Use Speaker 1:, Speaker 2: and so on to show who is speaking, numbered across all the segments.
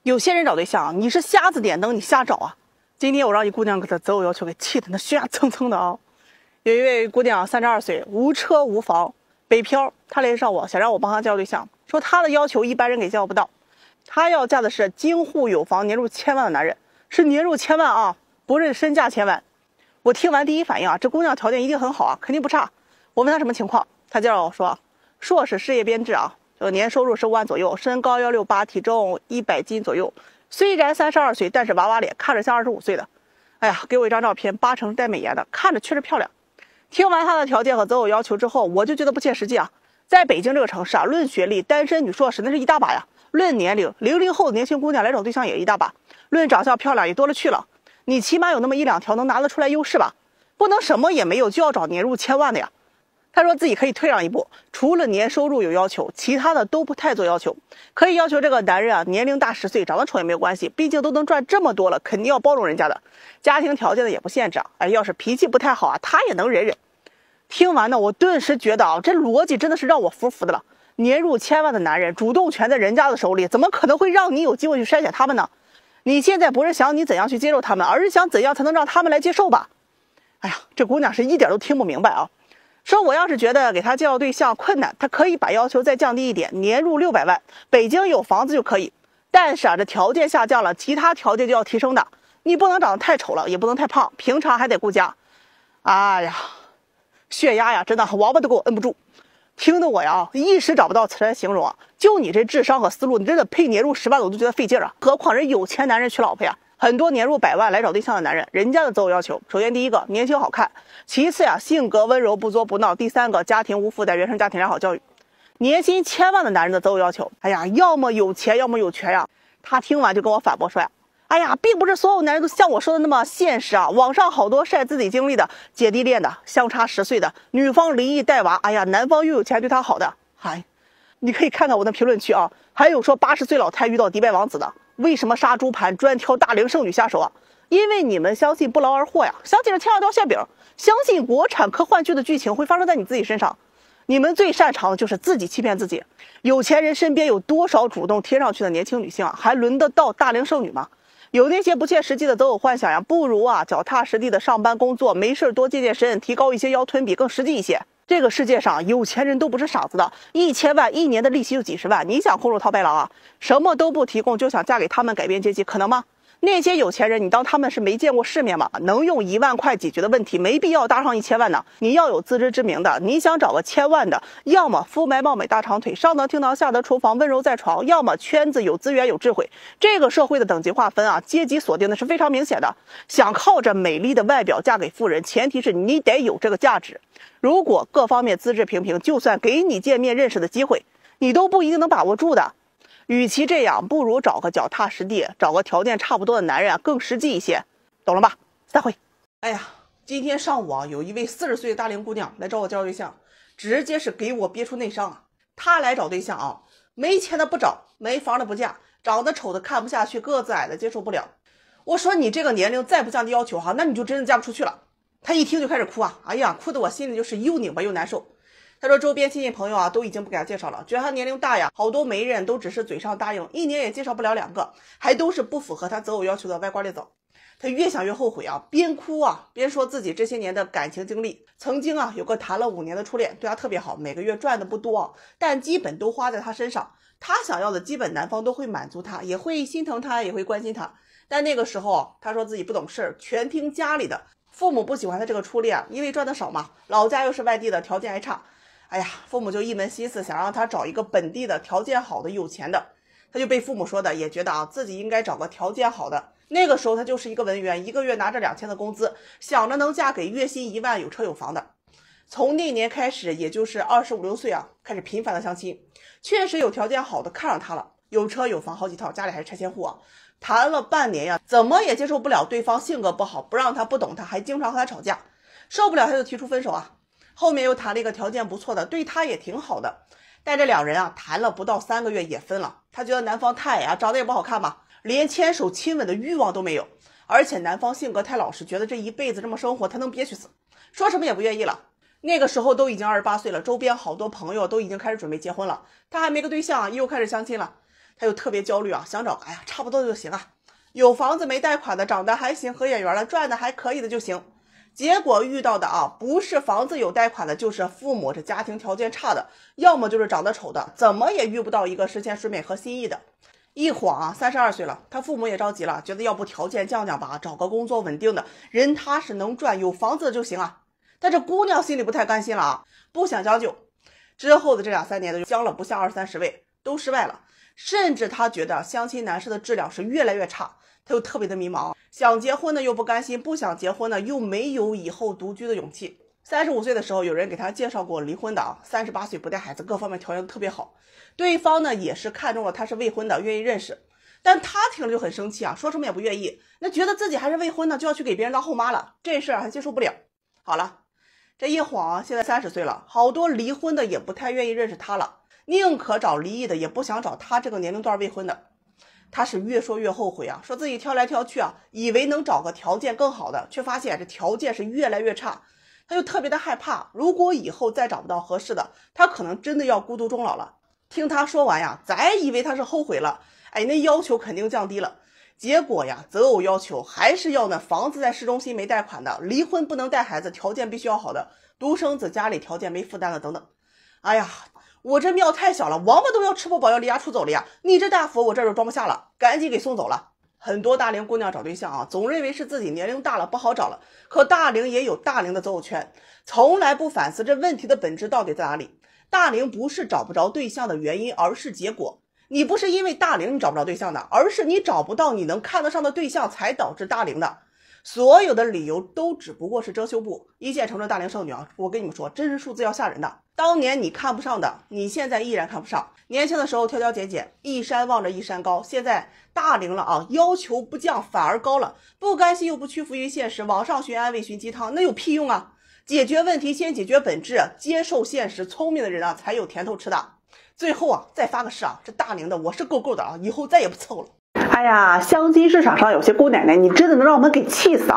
Speaker 1: 有些人找对象，你是瞎子点灯，你瞎找啊！今天我让一姑娘给他择偶要求给气得那血压蹭蹭的啊！有一位姑娘32岁，无车无房，北漂，她联系上我，想让我帮她介绍对象，说她的要求一般人给介绍不到，她要嫁的是京沪有房、年入千万的男人，是年入千万啊，不是身价千万。我听完第一反应啊，这姑娘条件一定很好啊，肯定不差。我问她什么情况，她介绍我说，硕士事业编制啊。年收入15万左右，身高168，体重100斤左右。虽然32岁，但是娃娃脸，看着像25岁的。哎呀，给我一张照片，8成带美颜的，看着确实漂亮。听完她的条件和择偶要求之后，我就觉得不切实际啊。在北京这个城市啊，论学历，单身女硕士那是一大把呀；论年龄，00后的年轻姑娘来找对象也一大把；论长相漂亮也多了去了。你起码有那么1、2条能拿得出来优势吧？不能什么也没有就要找年入千万的呀。他说自己可以退让一步，除了年收入有要求，其他的都不太做要求。可以要求这个男人啊，年龄大10岁，长得丑也没有关系，毕竟都能赚这么多了，肯定要包容人家的。家庭条件的也不限制啊，哎，要是脾气不太好啊，他也能忍忍。听完呢，我顿时觉得啊，这逻辑真的是让我服了。年入千万的男人，主动权在人家的手里，怎么可能会让你有机会去筛选他们呢？你现在不是想你怎样去接受他们，而是想怎样才能让他们来接受吧？哎呀，这姑娘是一点都听不明白啊。说我要是觉得给他介绍对象困难，他可以把要求再降低一点，年入600万，北京有房子就可以。但是啊，这条件下降了，其他条件就要提升的。你不能长得太丑了，也不能太胖，平常还得顾家。哎呀，血压呀，真的王八都给我摁不住，听得我呀一时找不到词来形容啊。就你这智商和思路，你真的配年入10万的我都觉得费劲啊，何况人有钱男人娶老婆呀。很多年入100万来找对象的男人，人家的择偶要求，首先第一个年轻好看，其次呀性格温柔不作不闹，第三个家庭无负担，原生家庭良好教育。年薪千万的男人的择偶要求，哎呀，要么有钱，要么有权呀。他听完就跟我反驳说呀，哎呀，并不是所有男人都像我说的那么现实啊，网上好多晒自己经历的姐弟恋的，相差10岁的，女方离异带娃，哎呀，男方又有钱对她好的，嗨，你可以看看我的评论区啊，还有说80岁老太遇到迪拜王子的。为什么杀猪盘专挑大龄剩女下手啊？因为你们相信不劳而获呀，相信着千万刀馅饼，相信国产科幻剧的剧情会发生在你自己身上。你们最擅长的就是自己欺骗自己。有钱人身边有多少主动贴上去的年轻女性啊，还轮得到大龄剩女吗？有那些不切实际的择偶幻想呀，不如啊脚踏实地的上班工作，没事多健健身，提高一些腰臀比更实际一些。这个世界上有钱人都不是傻子的，1000万1年的利息就几十万，你想空手套白狼啊？什么都不提供就想嫁给他们改变阶级，可能吗？那些有钱人，你当他们是没见过世面吗？能用1万块解决的问题，没必要搭上1000万呢。你要有自知之明的，你想找个1000万的，要么肤白貌美大长腿，上得厅堂下得厨房，温柔在床，要么圈子有资源有智慧。这个社会的等级划分啊，阶级锁定的是非常明显的。想靠着美丽的外表嫁给富人，前提是你得有这个价值。如果各方面资质平平，就算给你见面认识的机会，你都不一定能把握住的。与其这样，不如找个脚踏实地，找个条件差不多的男人啊，更实际一些，懂了吧？再会。哎呀，今天上午啊，有一位40岁的大龄姑娘来找我介绍对象，直接是给我憋出内伤啊。她来找对象啊，没钱的不找，没房的不嫁，长得丑的看不下去，个子矮的接受不了。我说你这个年龄再不降低要求哈，那你就真的嫁不出去了。她一听就开始哭啊，哎呀，哭得我心里就是又拧巴又难受。他说周边亲戚朋友啊都已经不给他介绍了，觉得他年龄大呀，好多媒人都只是嘴上答应，一年也介绍不了2个，还都是不符合他择偶要求的歪瓜裂枣。他越想越后悔啊，边哭啊边说自己这些年的感情经历。曾经啊有个谈了5年的初恋，对他特别好，每个月赚的不多，但基本都花在他身上，他想要的基本男方都会满足他，也会心疼他，也会关心他。但那个时候他说自己不懂事，全听家里的，父母不喜欢他这个初恋，因为赚的少嘛，老家又是外地的，条件还差。哎呀，父母就一门心思想让他找一个本地的条件好的有钱的，他就被父母说的也觉得啊自己应该找个条件好的。那个时候他就是一个文员，一个月拿着2000的工资，想着能嫁给月薪1万有车有房的。从那年开始，也就是25、26岁啊，开始频繁的相亲，确实有条件好的看上他了，有车有房好几套，家里还是拆迁户啊。谈了半年呀，怎么也接受不了对方性格不好，不让他不懂他，还经常和他吵架，受不了他就提出分手啊。后面又谈了一个条件不错的，对他也挺好的，但这2人啊谈了不到3个月也分了。他觉得男方太矮啊，长得也不好看嘛，连牵手亲吻的欲望都没有，而且男方性格太老实，觉得这一辈子这么生活他能憋屈死，说什么也不愿意了。那个时候都已经28岁了，周边好多朋友都已经开始准备结婚了，他还没个对象又开始相亲了。他就特别焦虑啊，想找个差不多的就行啊，有房子没贷款的，长得还行，合眼缘了，赚的还可以的就行。结果遇到的不是房子有贷款的，就是父母这家庭条件差的，要么就是长得丑的，怎么也遇不到一个实现审美和心意的。一晃32岁了，他父母也着急了，觉得要不条件降降吧，找个工作稳定的，人踏实能赚，有房子就行啊。但这姑娘心里不太甘心了不想将就。之后的这2、3年就将了不下20、30位，都失败了。甚至他觉得相亲男士的质量是越来越差，他又特别的迷茫，想结婚呢又不甘心，不想结婚呢又没有以后独居的勇气。35岁的时候，有人给他介绍过离婚的38岁不带孩子，各方面条件都特别好。对方呢也是看中了他是未婚的，愿意认识。但他听了就很生气说什么也不愿意，那觉得自己还是未婚呢，就要去给别人当后妈了，这事还接受不了。好了，这一晃现在30岁了，好多离婚的也不太愿意认识他了，宁可找离异的，也不想找他这个年龄段未婚的。他是越说越后悔说自己挑来挑去以为能找个条件更好的，却发现这条件是越来越差。他就特别的害怕，如果以后再找不到合适的，他可能真的要孤独终老了。听他说完咱以为他是后悔了，那要求肯定降低了。结果择偶要求还是要那房子在市中心没贷款的，离婚不能带孩子，条件必须要好的，独生子家里条件没负担的等等。我这庙太小了，王八都要吃不饱要离家出走了呀！你这大佛我这就装不下了，赶紧给送走了。很多大龄姑娘找对象总认为是自己年龄大了不好找了，可大龄也有大龄的择偶圈，从来不反思这问题的本质到底在哪里。大龄不是找不着对象的原因，而是结果。你不是因为大龄你找不着对象的，而是你找不到你能看得上的对象才导致大龄的。所有的理由都只不过是遮羞布。一线城镇大龄剩女我跟你们说，真实数字要吓人的。当年你看不上的，你现在依然看不上。年轻的时候挑挑拣拣，一山望着一山高，现在大龄了要求不降反而高了，不甘心又不屈服于现实，网上寻安慰寻鸡汤，那有屁用解决问题先解决本质，接受现实，聪明的人才有甜头吃的。最后再发个誓这大龄的我是够够的以后再也不凑了。相亲市场上有些姑奶奶，你真的能让我们给气死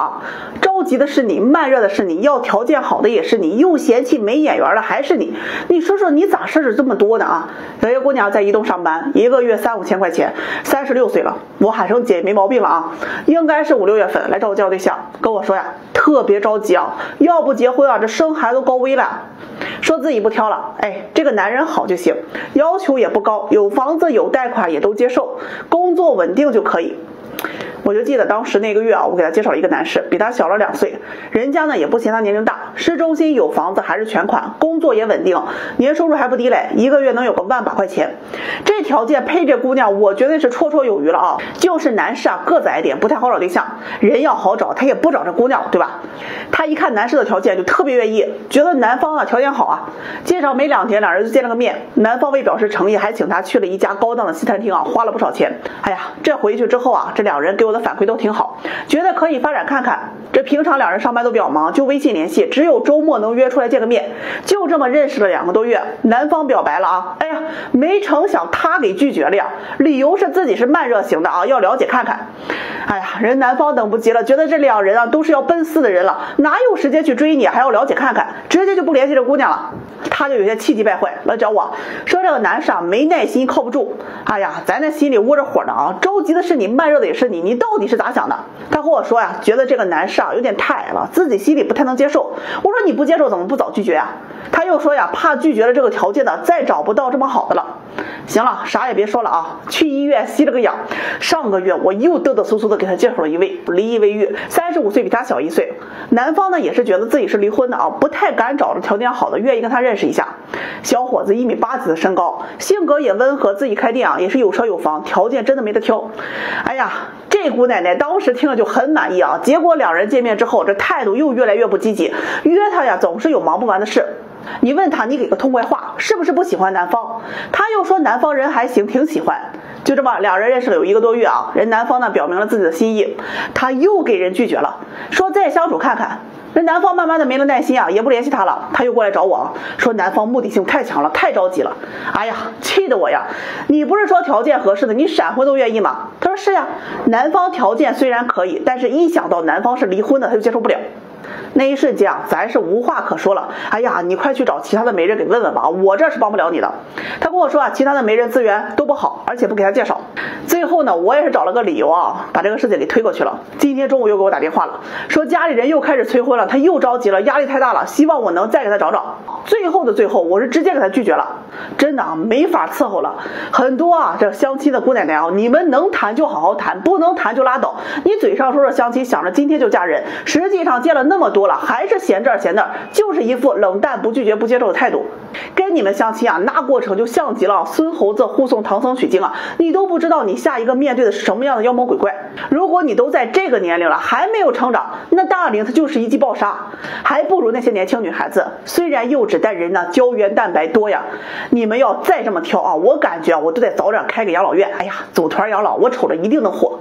Speaker 1: 着急的是你，慢热的是你，要条件好的也是你，又嫌弃没眼缘的还是你。你说说你咋事儿这么多呢有些姑娘在移动上班，一个月3、5千块钱，36岁了，我喊声姐没毛病了应该是5、6月份来找我介绍对象，跟我说特别着急要不结婚这生孩子都高危了，说自己不挑了，这个男人好就行，要求也不高，有房子有贷款也都接受，工作稳定就可以。我就记得当时那个月我给他介绍了一个男士，比他小了2岁，人家呢也不嫌他年龄大，市中心有房子还是全款，工作也稳定，年收入还不低嘞，一个月能有个10000把块钱。这条件配这姑娘我觉得是绰绰有余了就是男士个子矮点，不太好找对象，人要好找他也不找这姑娘对吧。他一看男士的条件就特别愿意，觉得男方条件好介绍没2天两人就见了个面，男方为表示诚意还请他去了一家高档的西餐厅花了不少钱。这回去之后这2人给我的反馈都挺好，觉得可以发展看看。这平常2人上班都比较忙，就微信联系，只有周末能约出来见个面。就这么认识了2个多月，男方表白了没成想他给拒绝了理由是自己是慢热型的要了解看看。人男方等不及了，觉得这2人都是要奔四的人了，哪有时间去追你，还要了解看看，直接就不联系这姑娘了。他就有些气急败坏来找我说这个男士没耐心，靠不住。咱那心里窝着火呢着急的是你，慢热的也是你，你到底是咋想的？他和我说觉得这个男士有点太矮了，自己心里不太能接受。我说你不接受怎么不早拒绝他又说怕拒绝了这个条件的再找不到这么好的了。行了，啥也别说了去医院吸了个氧。上个月我又嘚嘚嗖嗖的给他介绍了一位离异未育，35岁比他小1岁，男方呢也是觉得自己是离婚的不太敢找着条件好的，愿意跟他认识一下。小伙子1.8米几的身高，性格也温和，自己开店也是有车有房，条件真的没得挑。这姑奶奶当时听了就很满意结果2人见面之后，这态度又越来越不积极，约他总是有忙不完的事。你问他，你给个痛快话，是不是不喜欢男方？他又说男方人还行，挺喜欢。就这么2人认识了有1个多月人男方呢表明了自己的心意，他又给人拒绝了，说再相处看看。人男方慢慢的没了耐心也不联系他了，他又过来找我说男方目的性太强了，太着急了。气得我你不是说条件合适的，你闪婚都愿意吗？他说是男方条件虽然可以，但是一想到男方是离婚的他就接受不了。那一瞬间啊，咱是无话可说了。哎呀，你快去找其他的媒人给问问吧，我这是帮不了你的。他跟我说啊，其他的媒人资源都不好，而且不给他介绍。最后呢，我也是找了个理由啊，把这个事情给推过去了。今天中午又给我打电话了，说家里人又开始催婚了，他又着急了，压力太大了，希望我能再给他找找。最后的最后，我是直接给他拒绝了，真的啊，没法伺候了。很多啊，这相亲的姑奶奶啊，你们能谈就好好谈，不能谈就拉倒。你嘴上说着相亲，想着今天就嫁人，实际上见了那么多了，还是嫌这儿嫌那儿，就是一副冷淡、不拒绝、不接受的态度。跟你们相亲啊，那过程就像极了孙猴子护送唐僧取经啊，你都不知道你下一个面对的是什么样的妖魔鬼怪。如果你都在这个年龄了，还没有成长，那大龄它就是一记暴杀，还不如那些年轻女孩子，虽然幼稚，但人呢胶原蛋白多呀。你们要再这么挑啊，我感觉啊，我都得早点开个养老院。哎呀，组团养老，我瞅着一定能火。